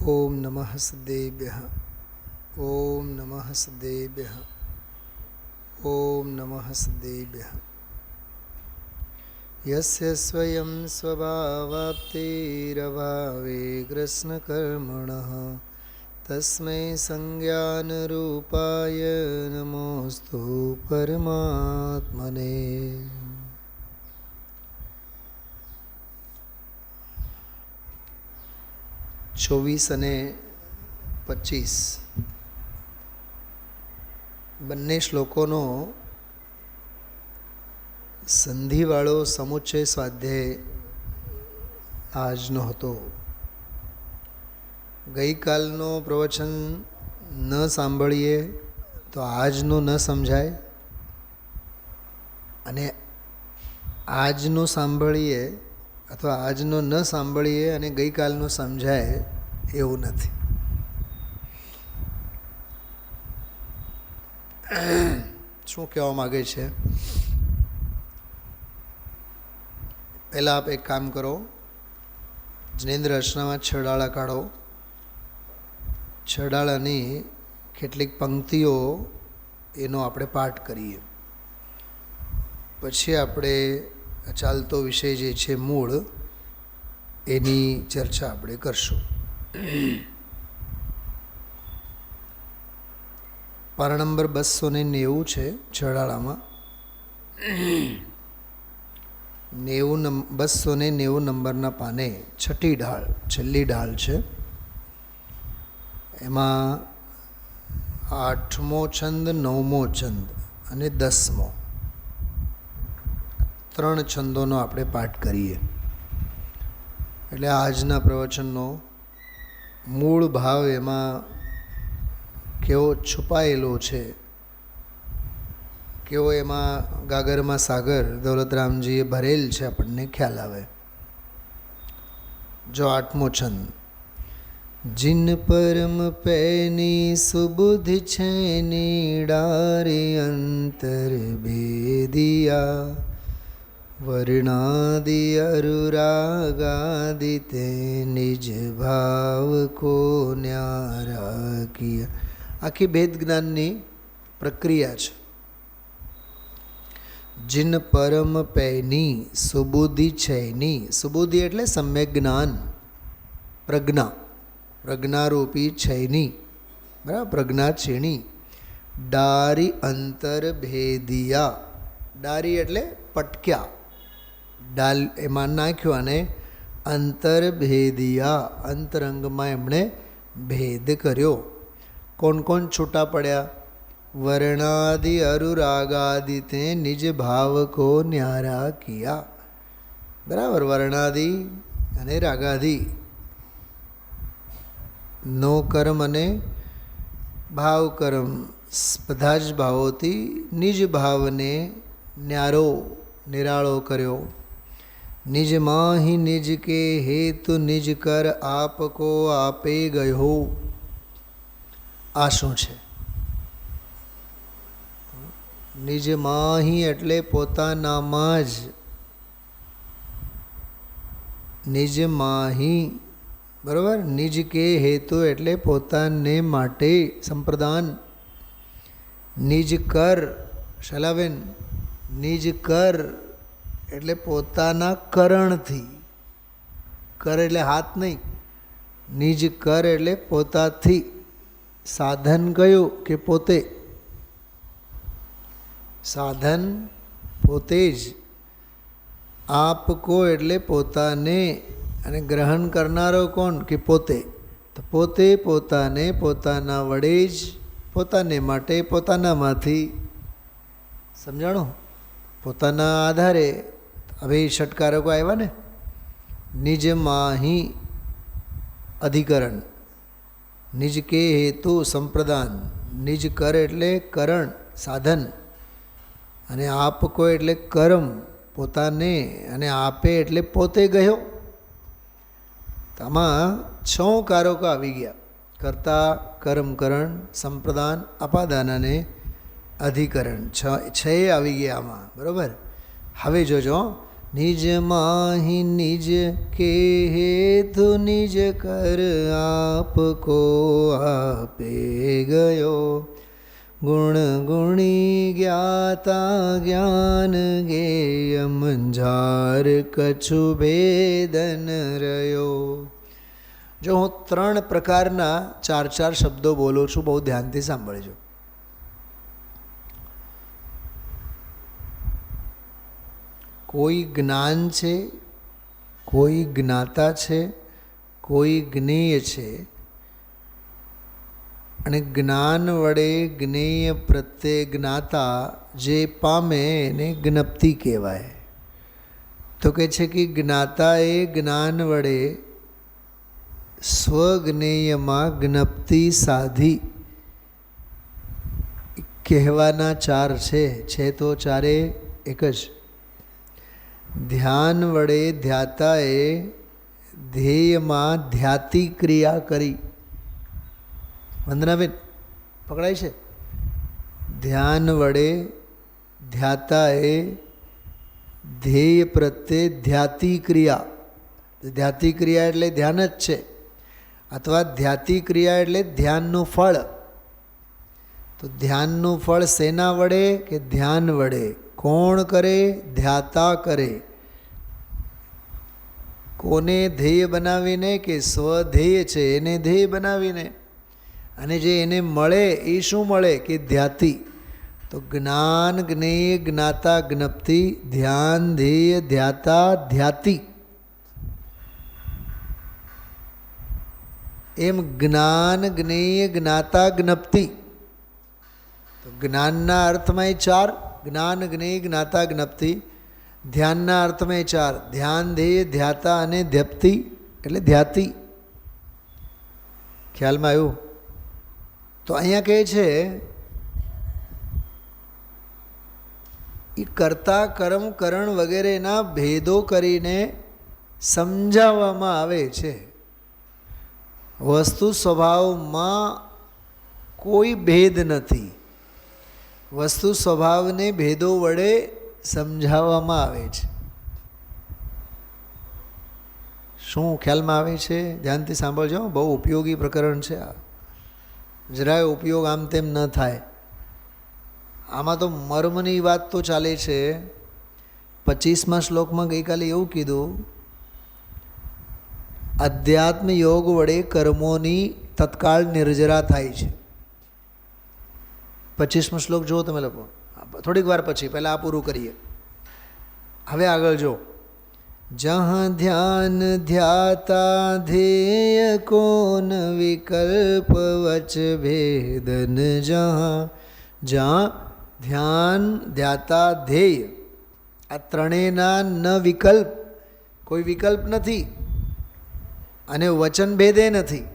ओम नमः सदेभ्यः। ओम नमः सदेभ्यः। ओम नमः सदेभ्यः। यस्य स्वयं स्वभावाप्तिरभावे कृष्णकर्मणः तस्मै संज्ञानरूपाय नमोस्तु परमात्मने। 24 અને 25 બંને શ્લોકોનો સંધિવાળો સમુચ્ચય સ્વાધ્યાય આજનો હતો. ગઈકાલનો પ્રવચન ન સાંભળીએ તો આજનું ન સમજાય, અને આજનું સાંભળીએ અથવા આજનો ન સાંભળીએ અને ગઈકાલનું સમજાય એવું નથી. શું કહેવા માગે છે? પહેલાં આપ એક કામ કરો, જિનેન્દ્ર રચનામાં છડાળા કાઢો. છડાળાની કેટલીક પંક્તિઓ એનો આપણે પાઠ કરીએ, પછી આપણે ચાલતો વિષય જે છે મૂળ, એની ચર્ચા આપણે કરશું. પારા નંબર 290 છે છડાળામાં. 290 નંબરના પાને છઠ્ઠી ઢાળ, છેલ્લી ઢાળ છે. એમાં 8મો છંદ, 9મો છંદ અને 10મો 3 છંદોનો આપણે પાઠ કરીએ. એટલે આજના પ્રવચનનો મૂળ ભાવ એમાં કેવો છુપાયેલો છે, કેવો એમાં ગાગરમાં સાગર દૌલતરામજીએ ભરેલ છે, આપણને ખ્યાલ આવે. જો 8મો છંદ. जिन परम पैनी सुबुधि छैनी डारे अंतर भेदिया वर्णादि अनुरागादि ते निज भाव को न्यारा किया. આખી ભેદ જ્ઞાનની પ્રક્રિયા છે. जिन परम पैनी सुबुद्धि छैनी. सुबुद्धि એટલે સમ્યક જ્ઞાન, પ્રજ્ઞા, પ્રજ્ઞારૂપી છૈની, બરાબર, પ્રજ્ઞા છેણી. ડારી અંતર ભેદિયા. ડારી એટલે પટક્યા, ડાલ એમાં નાખ્યો અને અંતર ભેદિયા, અંતરંગમાં એમણે ભેદ કર્યો. કોણ કોણ છૂટા પડ્યા? વર્ણાદિ અરુરાગાદિ તે નિજ ભાવ કો ન્યારા કિયા. બરાબર, વર્ણાદિ અને રાગાદિ નો કર્મ અને ભાવ કર્મ, બધા જ ભાવોથી નિજ ભાવને ન્યારો, નિરાળો કર્યો. નિજ માહી નિજ કે હેતુ નિજ કર આપકો આપે ગયો. આ શું છે? નિજ માહી એટલે પોતાનામાં જ. નિજ માહી, બરાબર. નિજ કે હેતુ એટલે પોતાને માટે, સંપ્રદાન. નિજ કર, શલાબેન, નિજ કર એટલે પોતાના કરણથી. કર એટલે હાથ નહીં, નિજ કર એટલે પોતાથી. સાધન કયું? કે પોતે. સાધન પોતે જ. આપકો એટલે પોતાને, અને ગ્રહણ કરનારો કોણ? કે પોતે. તો પોતે પોતાને પોતાના વડે જ, પોતાને માટે, પોતાનામાંથી. સમજાણું? પોતાના આધારે. હવે ષટકારકો આવ્યા ને. નિજ માહી અધિકરણ, નિજ કે હેતુ સંપ્રદાન, નિજ કર એટલે કરણ, સાધન, અને આપકો એટલે કર્મ, પોતાને, અને આપે એટલે પોતે ગયો. આમાં 6 કારકો આવી ગયા: કર્તા, કર્મકરણ, સંપ્રદાન, અપાદાન અને અધિકરણ. 6 આવી ગયા આમાં, બરાબર. હવે જોજો, નિજ માહી નિજ કે હેતુ નિજ કર આપકો આપે ગયો ગુણ ગુણી જ્ઞાતા જ્ઞાન ગેય મંજાર કછુ ભેદન રહ્યો. જો હું 3 પ્રકારના 4 શબ્દો બોલું છું, બહુ ધ્યાનથી સાંભળજો. કોઈ જ્ઞાન છે, કોઈ જ્ઞાતા છે, કોઈ જ્ઞેય છે, અને જ્ઞાન વડે જ્ઞેય પ્રત્યે જ્ઞાતા જે પામે એને જ્ઞપ્તિ કહેવાય. તો કહે છે કે જ્ઞાતા એ જ્ઞાન વડે સ્વજ્ઞેયમાં જ્ઞપ્તિ સાધી કહેવાના 4 છે તો ચારે એક જ. ધ્યાન વડે ધ્યાતાએ ધ્યેયમાં ધ્યાતી ક્રિયા કરી. વંદનાબેન પકડાય છે? ધ્યાન વડે ધ્યાતાએ ધ્યેય પ્રત્યે ધ્યાતી ક્રિયા. ધ્યાતી ક્રિયા એટલે ધ્યાન જ છે, અથવા ધ્યાતી ક્રિયા એટલે ધ્યાનનું ફળ. તો ધ્યાનનું ફળ શેના વડે? કે ધ્યાન વડે. કોણ કરે? ધ્યાતા કરે. કોને ધ્યેય બનાવીને? કે સ્વધ્યેય છે એને ધ્યેય બનાવીને. અને જે એને મળે એ શું મળે? કે ધ્યાતી. તો જ્ઞાન જ્ઞેય જ્ઞાતા જ્ઞપ્તિ, ધ્યાન ધ્યેય ધ્યાતા ધ્યાતી. એમ જ્ઞાન જ્ઞેય જ્ઞાતા જ્ઞપ્તિ. તો જ્ઞાનના અર્થમાં 4, જ્ઞાન જ્ઞેય જ્ઞાતા જ્ઞપ્તિ. ધ્યાનના અર્થમાં 4, ધ્યાન ધ્યેય ધ્યાતા અને ધ્યપ્તિ એટલે ધ્યાતી. ખ્યાલમાં આવ્યું? તો અહીંયા કહે છે એ કર્તા કર્મ કરણ વગેરેના ભેદો કરીને સમજાવવામાં આવે છે. વસ્તુ સ્વભાવમાં કોઈ ભેદ નથી. વસ્તુ સ્વભાવને ભેદો વડે સમજાવવામાં આવે છે. શું ખ્યાલમાં આવે છે? ધ્યાનથી સાંભળજો, બહુ ઉપયોગી પ્રકરણ છે આ. જરાય ઉપયોગ આમ તેમ ન થાય. આમાં તો મર્મની વાત તો ચાલે છે. 25મા શ્લોકમાં ગઈકાલે એવું કીધું, અધ્યાત્મ યોગ વડે કર્મોની તત્કાળ નિર્જરા થાય છે. 25મો શ્લોક જુઓ તમે લોકો, થોડીક વાર પછી, પહેલાં આ પૂરું કરીએ. હવે આગળ જો, જહાં ધ્યાન ધ્યાતા ધ્યેય કોન વિકલ્પ વચ ભેદન જહાં. જ્યાં ધ્યાન ધ્યાતા ધ્યેય આ ત્રણેયના ન વિકલ્પ, કોઈ વિકલ્પ નથી, અને વચન ભેદે નથી.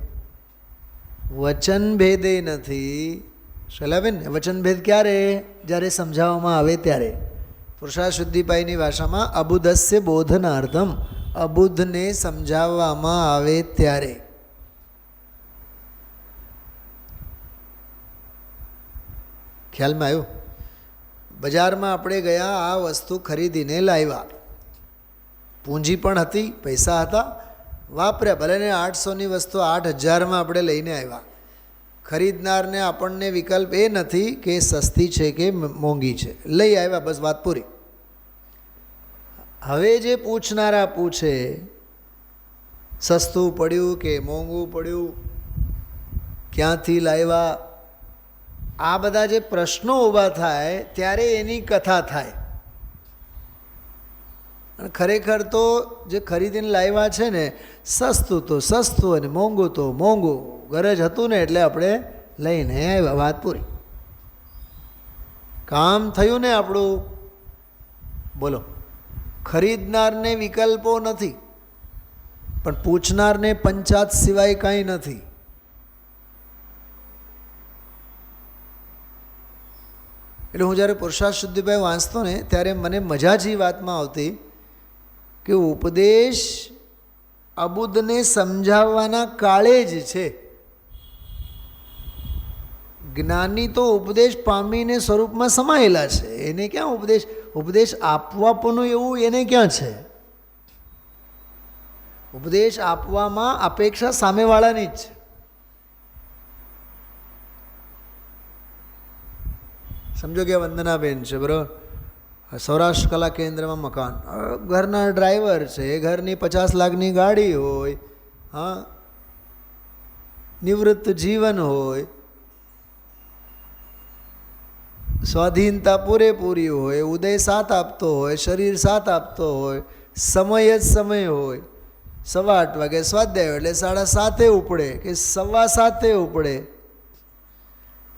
વચન ભેદે નથી. શૈલાબેન, વચન ભેદ ક્યારે? જ્યારે સમજાવવામાં આવે ત્યારે. પુરુષાર્થ શુદ્ધિપાઈની ભાષામાં અબુધસ્ય બોધનાર્થમ, અબુધને સમજાવવામાં આવે ત્યારે. ખ્યાલમાં આવ્યું? બજારમાં આપણે ગયા, આ વસ્તુ ખરીદીને લાવ્યા, પૂંજી પણ હતી, પૈસા હતા, વાપર્યા. ભલે ને 800ની વસ્તુ 8000માં આપણે લઈને આવ્યા. ખરીદનારને આપણને વિકલ્પ એ નથી કે સસ્તી છે કે મોંઘી છે, લઈ આવ્યા, બસ વાત પૂરી. હવે જે પૂછનારા પૂછે સસ્તું પડ્યું કે મોંઘું પડ્યું, ક્યાંથી લાવ્યા, આ બધા જે પ્રશ્નો ઊભા થાય ત્યારે એની કથા થાય. અને ખરેખર તો જે ખરીદીને લાવ્યા છે ને, સસ્તું તો સસ્તું અને મોંઘું તો મોંઘું, ગરજ હતું ને એટલે આપણે લઈને આવ્યા, વાત પૂરી. કામ થયું ને આપણું. બોલો, ખરીદનારને વિકલ્પો નથી, પણ પૂછનારને પંચાત સિવાય કાંઈ નથી. એટલે હું જ્યારે પુરુષાર્થ શુદ્ધિભાઈ વાંચતો ને ત્યારે મને મજા જ એ વાતમાં આવતી કે ઉપદેશ અબુદ્ધને સમજાવવાના કાળે જ છે. જ્ઞાની તો ઉપદેશ પામીને સ્વરૂપમાં સમાયેલા છે, એને ક્યાં ઉપદેશ આપવાનું એવું એને ક્યાં છે? ઉપદેશ આપવામાં અપેક્ષા સામેવાળાની જ છે. સમજો કે વંદનાબેન છે, બરાબર, સૌરાષ્ટ્ર કલા કેન્દ્રમાં મકાન, ઘરના ડ્રાઈવર છે, ઘરની 50 લાખની ગાડી હોય, હા, નિવૃત્ત જીવન હોય, સ્વાધીનતા પૂરેપૂરી હોય, ઉદય સાથ આપતો હોય, શરીર સાથ આપતો હોય, સમય જ સમય હોય, 8:15 વાગે સ્વાધ્યાય એટલે 7:30 ઉપડે કે 7:15 ઉપડે,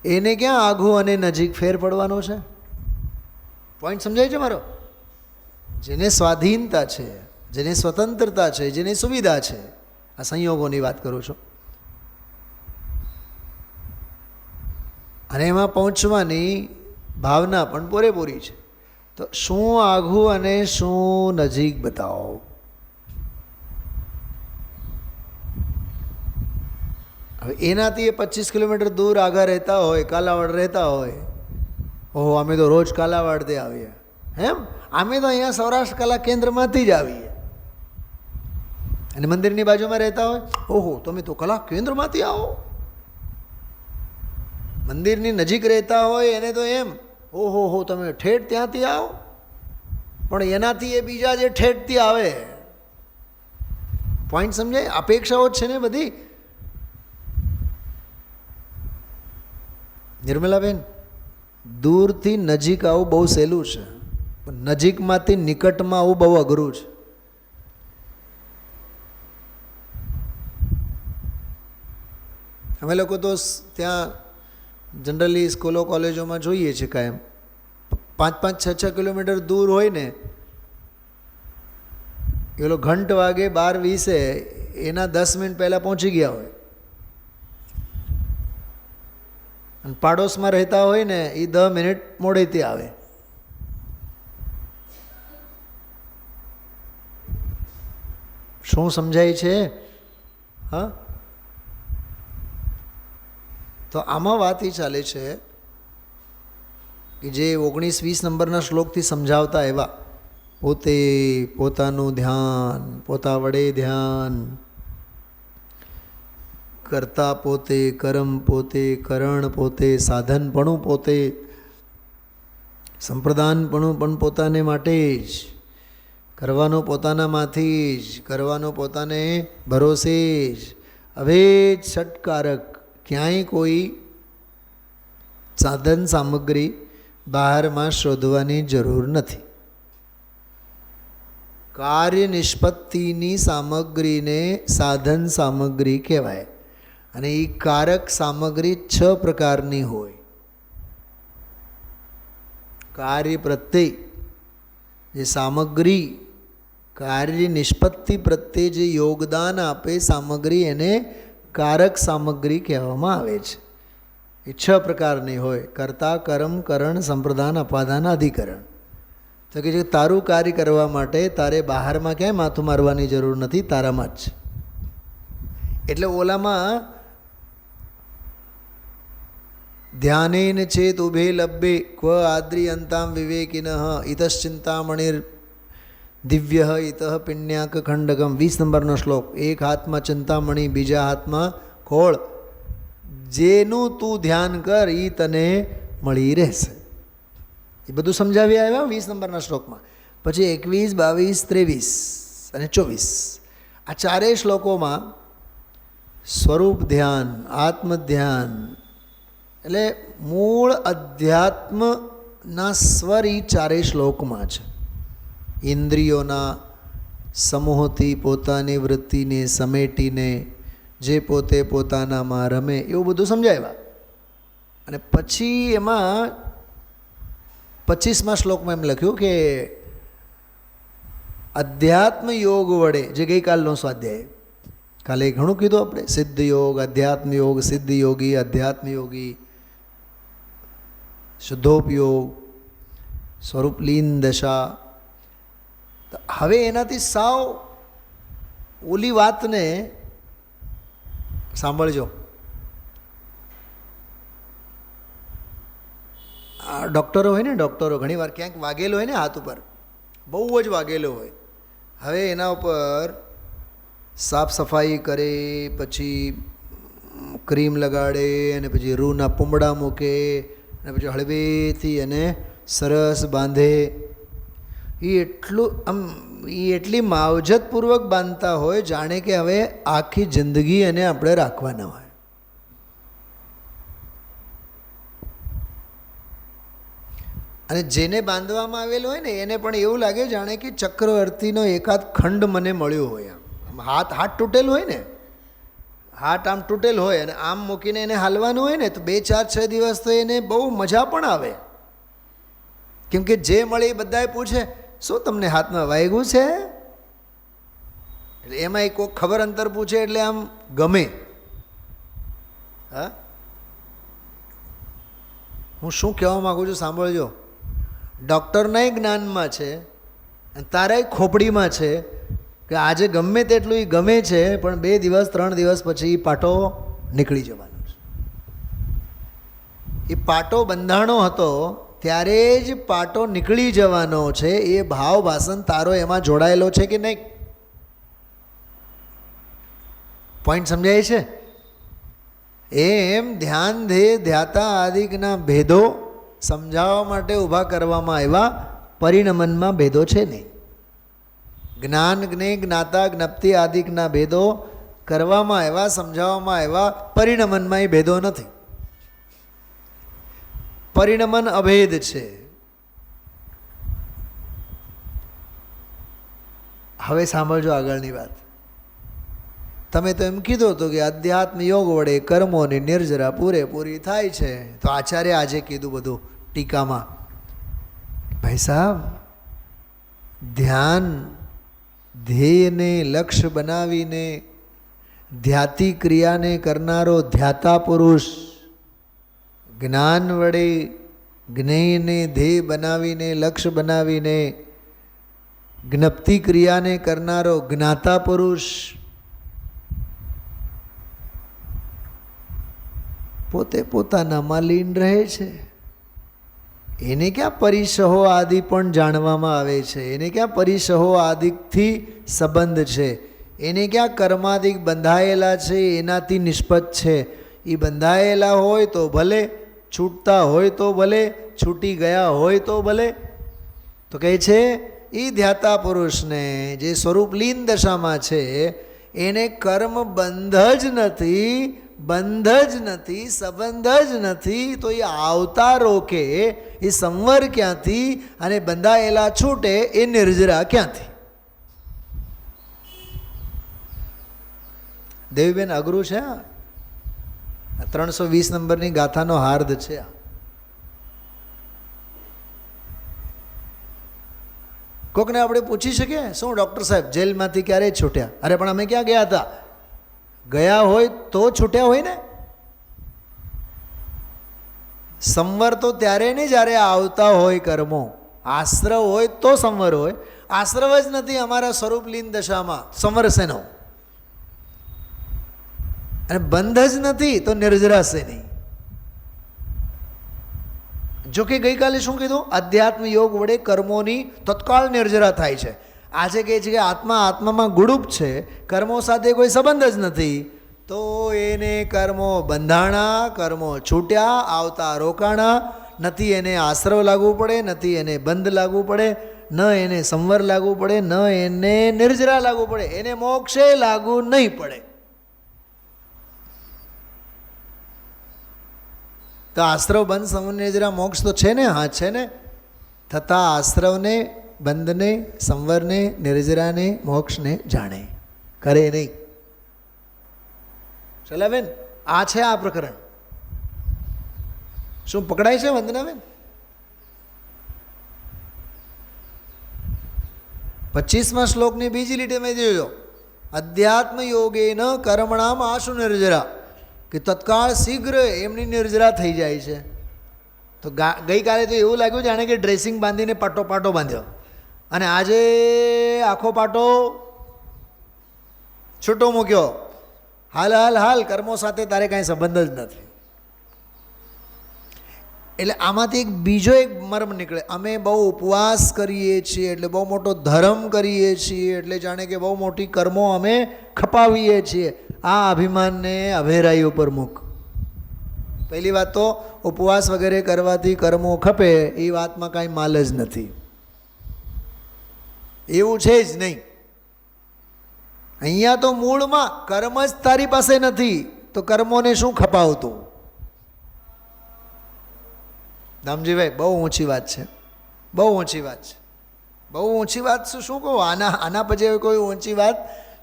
એને ક્યાં આઘું અને નજીક ફેર પડવાનો છે? પોઈન્ટ સમજાય છે મારો? જેને સ્વાધીનતા છે, જેને સ્વતંત્રતા છે, જેને સુવિધા છે, આ સંયોગોની વાત કરું છું, અને એમાં પહોંચવાની ભાવના પણ પૂરેપૂરી છે, તો શું આઘું અને શું નજીક બતાવો? હવે એનાથી એ 25 કિલોમીટર દૂર આગળ રહેતા હોય, કાલાવાડ રહેતા હોય, ઓહો અમે તો રોજ કાલાવાડથી આવીએ, એમ અમે તો અહીંયા સૌરાષ્ટ્ર કલા કેન્દ્રમાંથી જ આવીએ, અને મંદિરની બાજુમાં રહેતા હોય, ઓહો તમે તો કલા કેન્દ્રમાંથી આવો. મંદિરની નજીક રહેતા હોય એને તો એમ, ઓહો હો તમે ઠેઠ ત્યાંથી આવો, પણ એનાથી એ બીજા જે ઠેઠથી આવે. પોઈન્ટ સમજાય? અપેક્ષાઓ જ છે ને બધી. નિર્મલાબેન, દૂરથી નજીક આવું બહુ સહેલું છે, પણ નજીકમાંથી નિકટમાં આવું બહુ અઘરું છે. અમે લોકો તો ત્યાં જનરલી સ્કૂલો કોલેજોમાં જોઈએ છીએ કાયમ 5-5, 6-6 કિલોમીટર દૂર હોય ને, એ પેલો ઘંટ વાગે 12:20 એના 10 મિનિટ પહેલાં પહોંચી ગયા હોય, અને પાડોશમાં રહેતા હોય ને એ 10 મિનિટ મોડેથી આવે. શું સમજાય છે? હા, તો આમાં વાત એ ચાલે છે કે જે 19-20 નંબરના શ્લોકથી સમજાવતા એવા, પોતે પોતાનું ધ્યાન, પોતા વડે ધ્યાન, કરતા પોતે, કરમ પોતે, કરણ પોતે, સાધનપણું પોતે, સંપ્રદાનપણું પણ પોતાને માટે જ, કરવાનું પોતાનામાંથી જ, કરવાનું પોતાને ભરોસે જ, હવે જ ષટકારક, ક્યાંય કોઈ સાધન સામગ્રી બહારમાં શોધવાની જરૂર નથી. કાર્ય નિષ્પત્તિની સામગ્રીને સાધન સામગ્રી કહેવાય, અને એ કારક સામગ્રી 6 પ્રકારની હોય. કાર્ય પ્રત્યે જે સામગ્રી, કાર્ય નિષ્પત્તિ પ્રત્યે જે યોગદાન આપે સામગ્રી, એને કારક સામગ્રી કહેવામાં આવે છે. એ 6 પ્રકારની હોય: કર્તા, કરમ, કરણ, સંપ્રદાન, અપાદાન, અધિકરણ. તો કે તારું કાર્ય કરવા માટે તારે બહારમાં ક્યાંય માથું મારવાની જરૂર નથી, તારામાં જ. એટલે ઓલામાં ધ્યાનેન ચેત ઉભે લબ્બે ક્વ આદ્રિયંતામ વિવેકિનઃ ઇતશ્ચિંતામણિર દિવ્ય ઇતઃ પિણ્યાક ખંડકમ. 20 નંબરનો શ્લોક. એક હાથમાં ચિંતામણી, બીજા હાથમાં ખોળ. જેનું તું ધ્યાન કર એ તને મળી રહેશે. એ બધું સમજાવી આવ્યા 20 નંબરના શ્લોકમાં. પછી 21, 22, 23 અને 24 આ 4 શ્લોકોમાં સ્વરૂપ ધ્યાન, આત્મ ધ્યાન, એટલે મૂળ અધ્યાત્મના સ્વર એ 4 શ્લોકમાં છે. ઇન્દ્રિયોના સમૂહથી પોતાની વૃત્તિને સમેટીને જે પોતે પોતાનામાં રમે, એવું બધું સમજાવ્યા. અને પછી એમાં 25મા શ્લોકમાં એમ લખ્યું કે અધ્યાત્મ યોગ વડે, જે ગઈકાલનો સ્વાધ્યાય, કાલે ઘણું કીધું આપણે, સિદ્ધ યોગ, અધ્યાત્મ યોગ, સિદ્ધ યોગી, અધ્યાત્મ યોગી, શુદ્ધોપયોગ, સ્વરૂપલીન દશા. હવે એનાથી સાવ ઓલી વાતને સાંભળજો. ડૉક્ટરો હોય ને, ડૉક્ટરો ઘણીવાર ક્યાંક વાગેલો હોય ને હાથ ઉપર, બહુ જ વાગેલો હોય, હવે એના ઉપર સાફ સફાઈ કરે, પછી ક્રીમ લગાડે, અને પછી રૂના પૂમડા મૂકે, અને પછી હળવેથી એને સરસ બાંધે. એ એટલી માવજતપૂર્વક બાંધતા હોય જાણે કે હવે આખી જિંદગી એને આપણે રાખવાના હોય. અને જેને બાંધવામાં આવેલો હોય ને એને પણ એવું લાગે જાણે કે ચક્રવર્તીનો એકાદ ખંડ મને મળ્યો હોય. આમ હાથ તૂટેલું હોય ને, હાથ આમ તૂટેલ હોય અને આમ મૂકીને એને હાલવાનું હોય ને, તો 2-4-6 દિવસ તો એને બહુ મજા પણ આવે. કેમ કે જે મળે એ બધાએ પૂછે, શું તમને હાથમાં વાગ્યું છે? એટલે એમાં કોઈ ખબર અંતર પૂછે એટલે આમ ગમે. હા, હું શું કહેવા માગું છું સાંભળજો. ડૉક્ટરનાય જ્ઞાનમાં છે અને તારાય ખોપડીમાં છે કે આજે ગમે તેટલું એ ગમે છે, પણ 2 દિવસ 3 દિવસ પછી એ પાટો નીકળી જવાનો છે. એ પાટો બંધાણો હતો ત્યારે જ પાટો નીકળી જવાનો છે. એ ભાવ વાસન તારો એમાં જોડાયેલો છે કે નહીં? પોઈન્ટ સમજાય છે? એમ ધ્યાન ધ્યેય ધ્યાતા આદિકના ભેદો સમજાવવા માટે ઊભા કરવામાં આવ્યા, પરિણમનમાં ભેદો છે નહીં. જ્ઞાન જ્ઞેય જ્ઞાતા જ્ઞપ્તિ આદિકના ભેદો કરવામાં આવ્યા, સમજાવવામાં આવ્યા, પરિણમનમાં એ ભેદો નથી. પરિણમન અભેદ છે. હવે સાંભળજો આગળની વાત. તમે તો એમ કીધું હતું કે અધ્યાત્મ યોગ વડે કર્મોની નિર્જરા પૂરેપૂરી થાય છે. તો આચાર્ય આજે કીધું બધું ટીકામાં, ભાઈ સાહેબ, ધ્યાન ધ્યેયને લક્ષ્ય બનાવીને ધ્યાતી ક્રિયાને કરનારો ધ્યાતા પુરુષ, જ્ઞાન વડે જ્ઞેયને ધ્યેય બનાવીને લક્ષ્ય બનાવીને જ્ઞપ્તિ ક્રિયાને કરનારો જ્ઞાતા પુરુષ પોતે પોતાનામાં લીન રહે છે. એને ક્યાં પરિસહો આદિ પણ જાણવામાં આવે છે? એને ક્યાં પરિસહો આદિકથી સંબંધ છે? એને ક્યાં કર્માદિક બંધાયેલા છે એનાથી નિષ્પત છે? એ બંધાયેલા હોય તો ભલે, છૂટતા હોય તો ભલે, છૂટી ગયા હોય તો ભલે. તો કહે છે એ ધ્યાતા પુરુષને જે સ્વરૂપ લીન દશામાં છે એને કર્મ બંધ જ નથી, બંધ જ નથી, સંબંધ જ નથી. તો એ આવતા રોકે એ સંવર ક્યાંથી? અને બંધાયેલા છૂટે એ નિર્જરા ક્યાંથી? દેવીબેન અઘરું છે. 320 નંબરની ગાથાનો હાર્દ છે. કોકને આપણે પૂછી શકીએ, શું ડૉક્ટર સાહેબ જેલમાંથી ક્યારે છૂટ્યા? અરે પણ અમે ક્યાં ગયા હતા? ગયા હોય તો છૂટ્યા હોય ને. સંવર તો ત્યારે નહીં જ્યારે આવતા હોય કર્મો. આશ્રવ હોય તો સંવર હોય. આશ્રવ જ નથી અમારા સ્વરૂપ લીન દશામાં, સંવર શેનો? અને બંધ જ નથી તો નિર્જરાશે નહીં. જોકે ગઈકાલે શું કીધું? અધ્યાત્મ યોગ વડે કર્મોની તત્કાળ નિર્જરા થાય છે. આજે કહે છે કે આત્મા આત્મામાં ગુડુપ છે, કર્મો સાથે કોઈ સંબંધ જ નથી. તો એને કર્મો બંધાણા, કર્મો છૂટ્યા, આવતા રોકાણા નથી. એને આશ્રવ લાગવું પડે, નથી એને બંધ લાગવું પડે, ન એને સંવર લાગવું પડે, ન એને નિર્જરા લાગવું પડે, એને મોક્ષે લાગુ નહીં પડે. તો આશ્રવ બંધ સંવર નિર્જરા મોક્ષ તો છે ને? હા છે ને. થતાં આશ્રવને, બંધને, સંવરને, નિર્જરાને, મોક્ષને જાણે, કરે નહીં. ચલાબેન, આ છે આ પ્રકરણ. શું પકડાય છે વંદનાબેન? 25મા શ્લોકની બીજી લીટીમાં જોજો, અધ્યાત્મ યોગેન કર્મણામ આશુ નિર્જરા, કે તત્કાળ શીઘ્ર એમની નિર્જરા થઈ જાય છે. તો ગઈકાલે તો એવું લાગ્યું જાણે કે ડ્રેસિંગ બાંધીને પાટો બાંધ્યો, અને આજે આખો પાટો છૂટો મૂક્યો. હાલ હાલ હાલ, કર્મો સાથે તારે કાંઈ સંબંધ જ નથી. એટલે આમાંથી એક બીજો એક મર્મ નીકળે, અમે બહુ ઉપવાસ કરીએ છીએ એટલે બહુ મોટો ધર્મ કરીએ છીએ એટલે જાણે કે બહુ મોટી કર્મો અમે ખપાવીએ છીએ. આ અભિમાનને અભેરાઈ ઉપર મૂક. પહેલી વાત તો ઉપવાસ વગેરે કરવાથી કર્મો ખપે એ વાતમાં કાંઈ માલ જ નથી, એવું છે જ નહીં. અહીંયા તો મૂળમાં કર્મ જ તારી પાસે નથી તો કર્મોને શું ખપાવતું? દામજીભાઈ બહુ ઊંચી વાત છે, બહુ ઊંચી વાત છે, બહુ ઊંચી વાત. શું કહું, આના પછી કોઈ ઊંચી વાત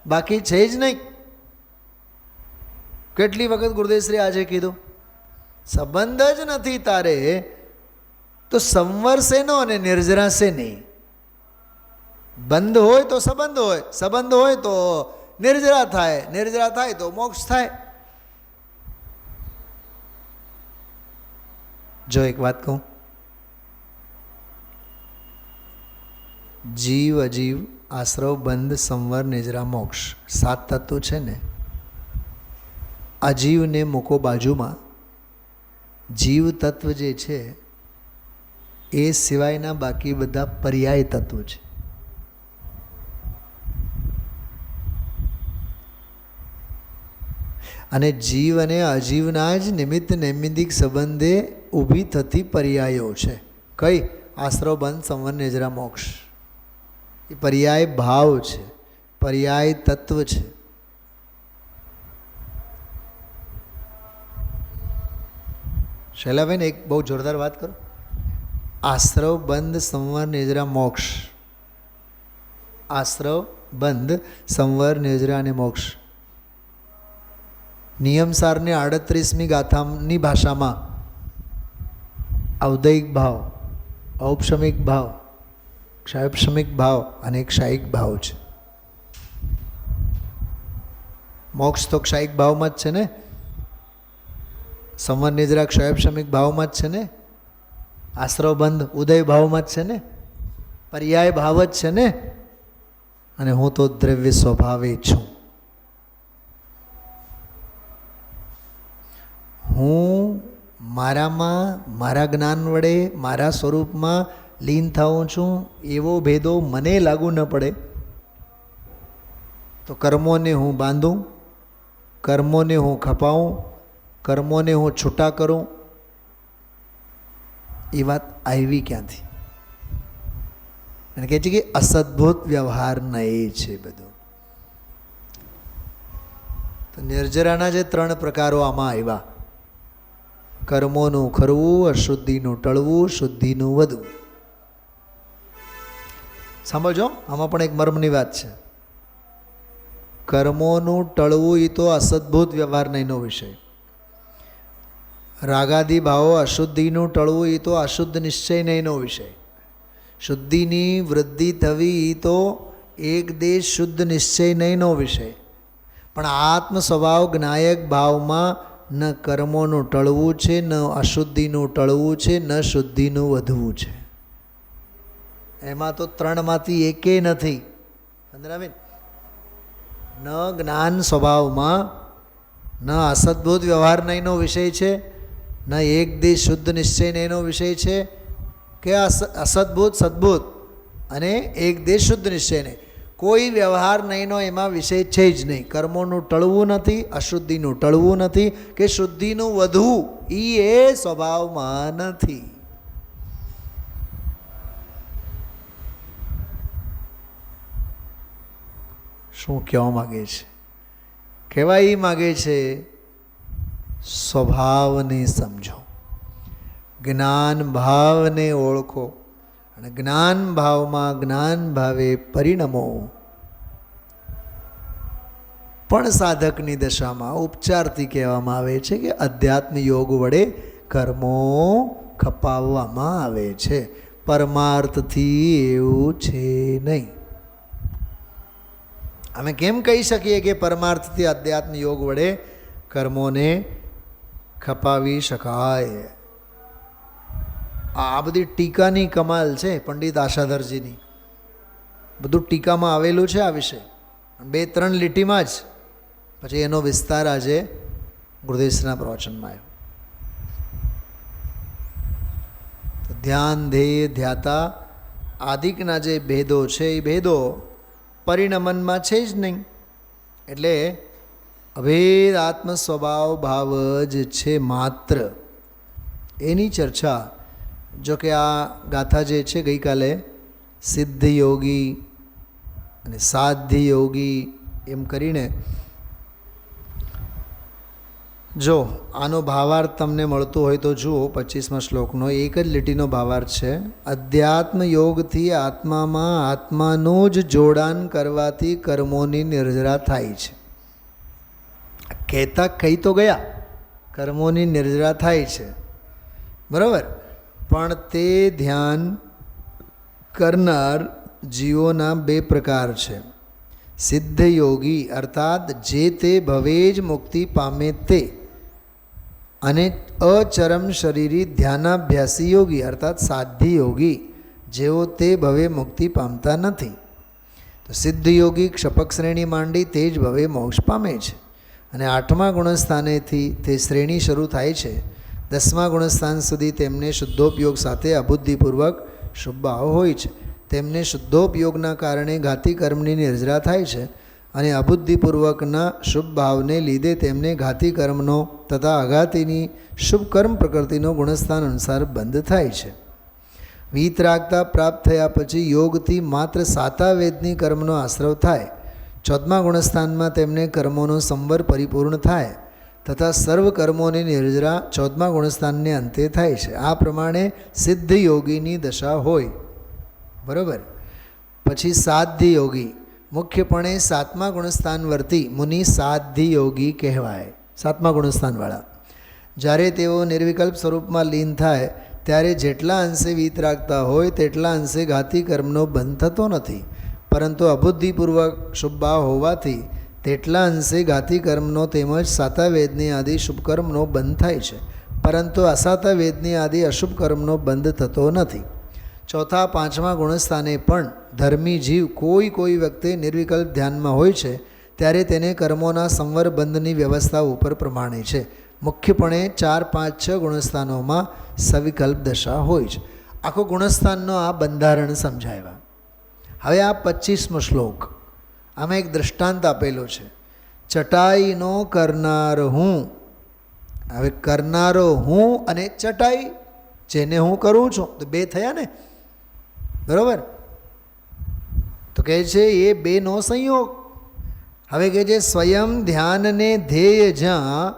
બાકી છે જ નહીં. કેટલી વખત ગુરુદેવશ્રી આજે કીધું, સંબંધ જ નથી તારે તો સંવર શેનો અને નિર્જરા શેની? બંધ હોય તો સંબંધ હોય, સંબંધ હોય તો નિર્જરા થાય, નિર્જરા થાય તો મોક્ષ થાય. જો એક વાત કહું, જીવ અજીવ આશ્રવ બંધ સંવર નિજરા મોક્ષ 7 તત્વો છે ને, અજીવને મૂકો બાજુમાં. જીવ તત્વ જે છે એ સિવાયના બાકી બધા પર્યાય તત્વો છે. અને જીવ અને અજીવના જ નિમિત્ત નૈમિત્તિક સંબંધે ઊભી થતી પર્યાયો છે. કઈ? આશ્રવ બંધ સંવર નિજરા મોક્ષ. એ પર્યાય ભાવ છે, પર્યાય તત્વ છે. શૈલાબેન એક બહુ જોરદાર વાત કરો. આશ્રવ બંધ સંવર નિજરા મોક્ષ, આશ્રવ બંધ સંવર નિજરા અને મોક્ષ. નિયમસારની 38મી ગાથાની ભાષામાં ઔદૈિક ભાવ, ઔપશમિક ભાવ, ક્ષાયપશમિક ભાવ અને ક્ષાયિક ભાવ છે. મોક્ષ તો ક્ષાયિક ભાવમાં જ છે ને, સંવર નિજરા ક્ષાયપશમિક ભાવમાં જ છે ને, આશ્રવ બંધ ઉદય ભાવમાં જ છે ને, પર્યાય ભાવ જ છે ને. અને હું તો દ્રવ્ય સ્વભાવે છું. હું મારામાં મારા જ્ઞાન વડે મારા સ્વરૂપમાં લીન થાઉં છું, એવો ભેદો મને લાગુ ન પડે તો કર્મોને હું બાંધું, કર્મોને હું ખપાવું, કર્મોને હું છૂટા કરું. એ વાત આવી ક્યાંથી? અને કહે છે કે અસદ્ભુત વ્યવહાર ન એ છે બધું. તો નિર્જરાના જે 3 પ્રકારો આમાં આવ્યા, કર્મોનું ખરવું, અશુદ્ધિનું ટળવું, શુદ્ધિનું વધવું. સાંભળજો, આમાં પણ એક મર્મની વાત છે. કર્મોનું ટળવું એ તો અસદ્ભુત વ્યવહાર નહીંનો વિષય. રાગાદી ભાવો અશુદ્ધિનું ટળવું એ તો અશુદ્ધ નિશ્ચય નહીંનો વિષય. શુદ્ધિની વૃદ્ધિ થવી એ તો એક દેશ શુદ્ધ નિશ્ચય નહીંનો વિષય. પણ આત્મ સ્વભાવ જ્ઞાયક ભાવમાં ન કર્મોનું ટળવું છે, ન અશુદ્ધિનું ટળવું છે, ન શુદ્ધિનું વધવું છે. એમાં તો 3માંથી એકે નથી. ચંદ્રાબેન, ન જ્ઞાન સ્વભાવમાં ન અસદ્ભુત વ્યવહાર નહીંનો વિષય છે, ન એક દેશ શુદ્ધ નિશ્ચય નહીંનો વિષય છે, કે અસદ્ભુત સદ્ભુત અને એક દેશ શુદ્ધ નિશ્ચય નહીં. કોઈ વ્યવહાર નહીંનો એમાં વિષય છે જ નહીં. કર્મોનું ટળવું નથી, અશુદ્ધિનું ટળવું નથી, કે શુદ્ધિનું વધવું એ સ્વભાવમાં નથી. શું કહેવા માગે છે? કહેવા એ માગે છે સ્વભાવને સમજો, જ્ઞાન ભાવને ઓળખો અને જ્ઞાન ભાવમાં જ્ઞાન ભાવે પરિણમો. પણ સાધકની દશામાં ઉપચારથી કહેવામાં આવે છે કે અધ્યાત્મ યોગ વડે કર્મો ખપાવવામાં આવે છે. પરમાર્થથી એવું છે નહીં. અમે કેમ કહી શકીએ કે પરમાર્થથી અધ્યાત્મ યોગ વડે કર્મોને ખપાવી શકાય? આ બધી ટીકાની કમાલ છે પંડિત આશાધરજીની. બધું ટીકામાં આવેલું છે આ વિષય, 2-3 લીટીમાં જ. પછી એનો વિસ્તાર આજે ગુરુદેવશ્રીના પ્રવચનમાં આવ્યો. ધ્યાન, ધ્યેય, ધ્યાતા આદિકના જે ભેદો છે એ ભેદો પરિણમનમાં છે જ નહીં. એટલે અભેદ આત્મ સ્વભાવ ભાવ જ છે માત્ર. એની ચર્ચા જો કે આ ગાથા જે છે ગઈકાલે સિદ્ધ યોગી અને સાધ્ય યોગી એમ કરીને, જો આનો ભાવાર્થ તમને મળતો હોય તો જુઓ 25મા શ્લોકનો. એક જ લીટીનો ભાવાર્થ છે. અધ્યાત્મ યોગથી આત્મામાં આત્માનું જ જોડાણ કરવાથી કર્મોની નિર્જરા થાય છે. કહેતા કહી તો ગયા કર્મોની નિર્જરા થાય છે, બરાબર, પણ તે ધ્યાન કરનાર જીવોના બે પ્રકાર છે. સિદ્ધ યોગી અર્થાત જે તે ભવે જ મુક્તિ પામે તે, અને અચરમ શરીરી ધ્યાનાભ્યાસી યોગી અર્થાત સાધ્ય યોગી જેઓ તે ભવે મુક્તિ પામતા નથી. તો સિદ્ધ યોગી ક્ષપક શ્રેણી માંડી તે જ ભવે મોક્ષ પામે છે. અને 8મા ગુણસ્થાનેથી તે શ્રેણી શરૂ થાય છે. 10મા ગુણસ્થાન સુધી તેમને શુદ્ધોપયોગ સાથે અબુદ્ધિપૂર્વક શુભ ભાવ હોય છે. તેમને શુદ્ધોપયોગના કારણે ઘાતી કર્મની નિર્જરા થાય છે, અને અબુદ્ધિપૂર્વકના શુભ ભાવને લીધે તેમને ઘાતી કર્મનો તથા અઘાતીની શુભ કર્મ પ્રકૃતિનો ગુણસ્થાન અનુસાર બંધ થાય છે. વીતરાગતા પ્રાપ્ત થયા પછી યોગથી માત્ર સાતાવેદની કર્મનો આશ્રવ થાય. 14મા ગુણસ્થાનમાં તેમને કર્મોનો સંવર પરિપૂર્ણ થાય તથા સર્વ કર્મોની નિર્જરા 14મા ગુણસ્થાનને અંતે થાય છે. આ પ્રમાણે સિદ્ધ યોગીની દશા હોય, બરાબર. પછી સાધ્ય યોગી મુખ્યપણે 7મા ગુણસ્થાન વર્તી મુનિ સાધ્ય યોગી કહેવાય. 7મા ગુણસ્થાનવાળા જ્યારે તેઓ નિર્વિકલ્પ સ્વરૂપમાં લીન થાય ત્યારે જેટલા અંશે વીતરાગતા હોય તેટલા અંશે ઘાતી કર્મનો બંધ થતો નથી, પરંતુ અબુદ્ધિપૂર્વક શુભ ભાવ હોવાથી તેટલા અંશે ઘાતી કર્મનો તેમજ સાતાવેદની આદિ શુભ કર્મનો બંધ થાય છે, પરંતુ અસાતાવેદની આદિ અશુભ કર્મનો બંધ થતો નથી. 4, 5મા ગુણસ્થાને પણ ધર્મી જીવ કોઈ વખતે નિર્વિકલ્પ ધ્યાનમાં હોય છે ત્યારે તેને કર્મોના સંવર બંધની વ્યવસ્થા ઉપર પ્રમાણે છે. મુખ્યપણે 4, 5, 6 ગુણસ્થાનોમાં સવિકલ્પ દશા હોય છે. આખો ગુણસ્થાનનો આ બંધારણ સમજાવ્યા. હવે આ 25મો શ્લોક, આમાં એક દૃષ્ટાંત આપેલો છે. ચટાઈનો કરનાર હું. હવે કરનારો હું અને ચટાઈ જેને હું કરું છું તો બે થયા ને, બરાબર. તો કહે છે એ બેનો સંયોગ. હવે કહે છે સ્વયં ધ્યાનને ધ્યેય જ્યાં,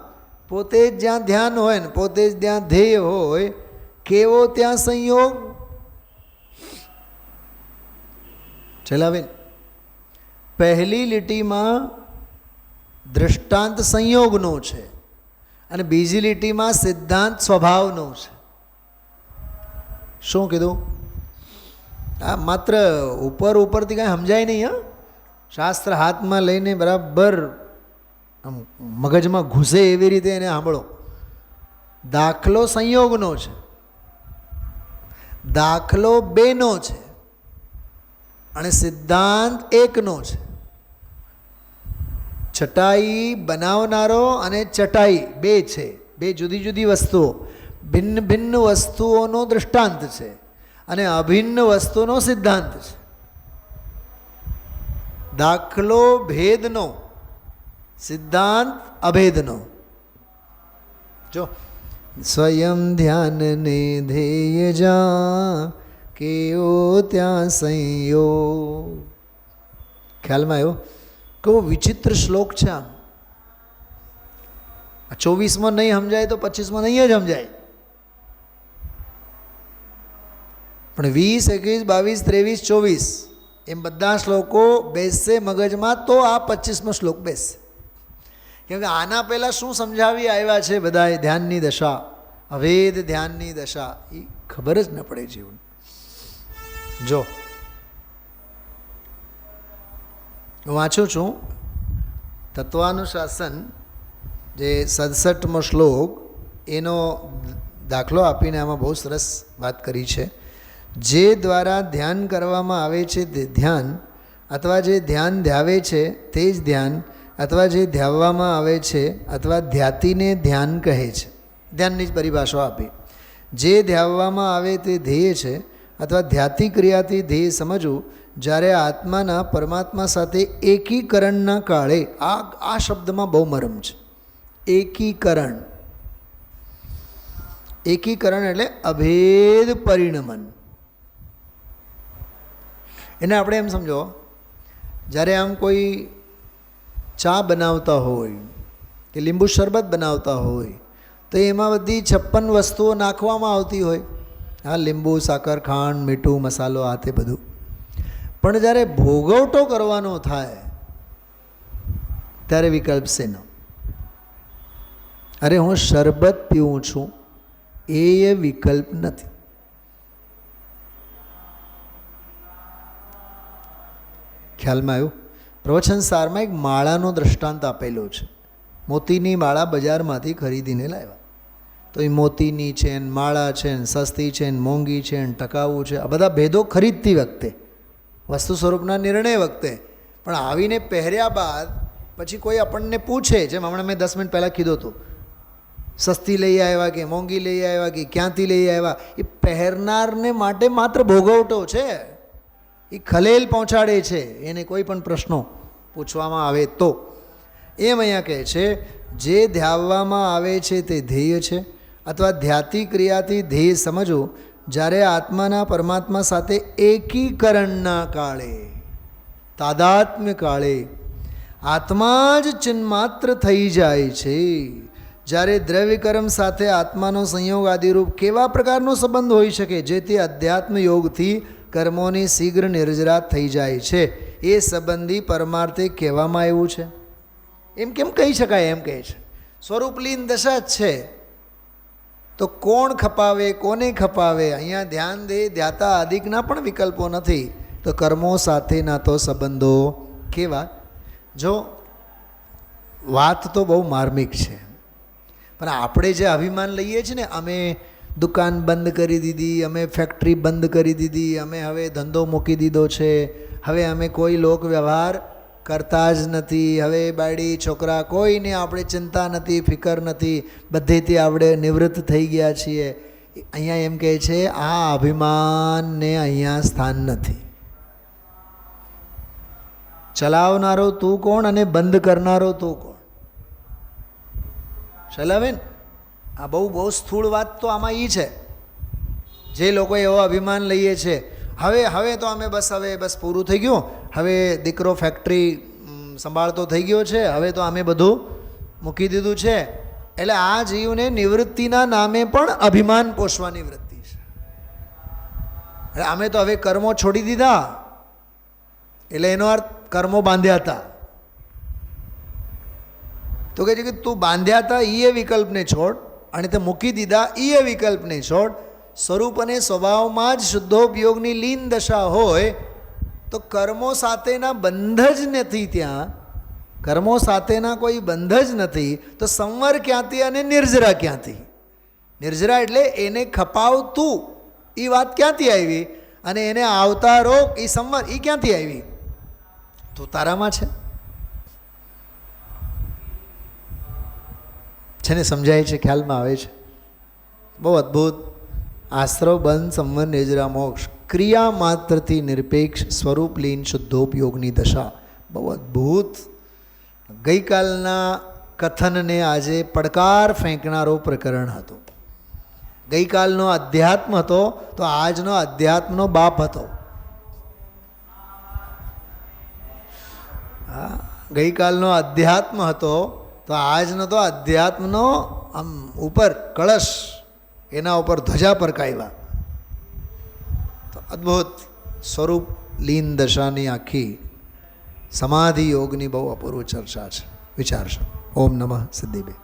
પોતે જ જ્યાં ધ્યાન હોય ને પોતે જ ત્યાં ધ્યેય હોય, કેવો ત્યાં સંયોગ. ચલાવે પહેલી લીટીમાં દૃષ્ટાંત સંયોગનો છે અને બીજી લીટીમાં સિદ્ધાંત સ્વભાવનો છે. શું કીધું? આ માત્ર ઉપરથી કાંઈ સમજાય નહીં. હા, શાસ્ત્ર હાથમાં લઈને બરાબર આમ મગજમાં ઘૂસે એવી રીતે એને સાંભળો. દાખલો સંયોગનો છે, દાખલો બેનો છે અને સિદ્ધાંત એકનો છે. ચટાઈ બનાવનારો અને ચટાઈ બે છે, બે જુદી જુદી વસ્તુઓ, ભિન્ન ભિન્ન વસ્તુઓનો દૃષ્ટાંત છે અને અભિન્ન વસ્તુનો સિદ્ધાંત છે. દાખલો ભેદનો, સિદ્ધાંત અભેદનો. જો સ્વયં ધ્યાનને ધ્યેય જા, કેવો ત્યાં સંયોગ. ખ્યાલમાં આવ્યો? કેવો વિચિત્ર શ્લોક છે. આમ 24માં નહીં સમજાય તો 25માં નહીં જ સમજાય, પણ 20, 21, 22, 23, 24 એમ બધા શ્લોકો બેસશે મગજમાં તો આ 25મો શ્લોક બેસશે. કેમ કે આના પહેલાં શું સમજાવી આવ્યા છે બધાએ, ધ્યાનની દશા, અભેદ ધ્યાનની દશા, એ ખબર જ ન પડે જીવન. જો હું વાંચું છું તત્વાનુશાસન જે 67મો શ્લોક, એનો દાખલો આપીને આમાં બહુ સરસ વાત કરી છે. જે દ્વારા ધ્યાન કરવામાં આવે છે તે ધ્યાન, અથવા જે ધ્યાન ધ્યાવે છે તે જ ધ્યાન, અથવા જે ધ્યાવવામાં આવે છે અથવા ધ્યાતીને ધ્યાન કહે છે. ધ્યાનની જ પરિભાષા આપી. જે ધ્યાવવામાં આવે તે ધ્યેય છે અથવા ધ્યાતિ ક્રિયાથી ધ્યેય સમજવું જ્યારે આત્માના પરમાત્મા સાથે એકીકરણના કાળે, આ શબ્દમાં બહુ મરમ છે. એકીકરણ, એકીકરણ એટલે અભેદ પરિણમન. એને આપણે એમ સમજો, જ્યારે આમ કોઈ ચા બનાવતા હોય કે લીંબુ શરબત બનાવતા હોય તો એમાં બધી 56 વસ્તુઓ નાખવામાં આવતી હોય. હા, લીંબુ, સાકર, ખાંડ, મીઠું, મસાલો, આ તે બધું. પણ જ્યારે ભોગવટો કરવાનો થાય ત્યારે વિકલ્પ શેનો? અરે હું શરબત પીવું છું એ વિકલ્પ નથી. ખ્યાલમાં આવ્યું? પ્રવચન સારમાં એક માળાનો દ્રષ્ટાંત આપેલો છે. મોતીની માળા બજારમાંથી ખરીદીને લાવ્યા. તો એ મોતીની છે ને માળા છે ને સસ્તી છે ને મોંઘી છે ને ટકાઉ છે, આ બધા ભેદો ખરીદતી વખતે, વસ્તુ સ્વરૂપના નિર્ણય વખતે. પણ આવીને પહેર્યા બાદ પછી કોઈ આપણને પૂછે, જેમ હમણાં મેં 10 મિનિટ પહેલાં કીધું હતું, સસ્તી લઈ આવ્યા કે મોંઘી લઈ આવ્યા કે ક્યાંથી લઈ આવ્યા, એ પહેરનારને માટે માત્ર ભોગવટો છે, એ ખલેલ પહોંચાડે છે. એને કોઈ પણ પ્રશ્નો પૂછવામાં આવે તો. એમ અહીંયા કહે છે, જે ધ્યાવવામાં આવે છે તે ધ્યેય છે અથવા ધ્યાતિ ક્રિયાથી ધ્યેય સમજવું જ્યારે આત્માના પરમાત્મા સાથે એકીકરણના કાળે, તાદાત્મ્ય કાળે આત્મા જ ચિન્માત્ર થઈ જાય છે. જ્યારે દ્રવ્યકર્મ સાથે આત્માનો સંયોગ આદિરૂપ કેવા પ્રકારનો સંબંધ હોઈ શકે જેથી અધ્યાત્મ યોગથી કર્મોની શીઘ્ર નિર્જરાત થઈ જાય છે, એ સંબંધી પરમાર્થે કહેવામાં આવ્યું છે. એમ કેમ કહી શકાય? એમ કહે છે સ્વરૂપલીન દશા જ છે તો કોણ ખપાવે, કોને ખપાવે? અહીંયા ધ્યાન દે, ધ્યાતા અધિકના પણ વિકલ્પો નથી, તો કર્મો સાથેના તો સંબંધો કેવા? જો વાત તો બહુ માર્મિક છે, પણ આપણે જે અભિમાન લઈએ છીએ ને, અમે દુકાન બંધ કરી દીધી, અમે ફેક્ટરી બંધ કરી દીધી, અમે હવે ધંધો મૂકી દીધો છે, હવે અમે કોઈ લોક વ્યવહાર કરતા જ નથી, હવે બાયડી છોકરા કોઈને આપણે ચિંતા નથી, ફિકર નથી, બધેથી આપણે નિવૃત્ત થઈ ગયા છીએ. અહીંયા એમ કહે છે આ અભિમાનને અહીંયા સ્થાન નથી. ચલાવનારો તું કોણ અને બંધ કરનારો તું કોણ? ચલાવે ને? આ બહુ સ્થૂળ વાત તો આમાં એ છે. જે લોકો એવો અભિમાન લઈએ છે, હવે તો અમે બસ પૂરું થઈ ગયું, હવે દીકરો ફેક્ટરી સંભાળતો થઈ ગયો છે, હવે તો અમે બધું મૂકી દીધું છે. એટલે આ જીવને નિવૃત્તિના નામે પણ અભિમાન પોષવાની વૃત્તિ છે. એટલે અમે તો હવે કર્મો છોડી દીધા, એટલે એનો અર્થ કર્મો બાંધ્યા હતા. તો કહે છે કે તું બાંધ્યા હતા એ વિકલ્પને છોડ, અને તે મૂકી દીધા એ વિકલ્પને છોડ. સ્વરૂપ અને સ્વભાવમાં જ શુદ્ધોપયોગની લીન દશા હોય તો કર્મો સાથેના બંધ જ નથી. ત્યાં કર્મો સાથેના કોઈ બંધ જ નથી, તો સંવર ક્યાંથી અને નિર્જરા ક્યાંથી? નિર્જરા એટલે એને ખપાવતું, એ વાત ક્યાંથી આવી? અને એને આવતા રોગ, એ સંવર, એ ક્યાંથી આવી? તો તારામાં છે ને? સમજાય છે? ખ્યાલમાં આવે છે? બહુ અદ્ભુત. આશ્રવ બંધ સંવર નિર્જરા મોક્ષ, ક્રિયા માત્રથી નિરપેક્ષ સ્વરૂપલીન શુદ્ધોપયોગની દશા. બહુ અદ્ભુત. ગઈકાલના કથનને આજે પડકાર ફેંકનારો પ્રકરણ હતું. ગઈકાલનો અધ્યાત્મ હતો તો આજનો અધ્યાત્મનો બાપ હતો. ગઈકાલનો અધ્યાત્મ હતો તો આજનો તો અધ્યાત્મનો આમ ઉપર કળશ, એના ઉપર ધજા પરકાવ્યા. તો અદ્ભુત સ્વરૂપ લીન દશાની આખી સમાધિ યોગની બહુ અપૂર્વ ચર્ચા છે. વિચારશો. ઓમ નમઃ સિદ્ધિભે.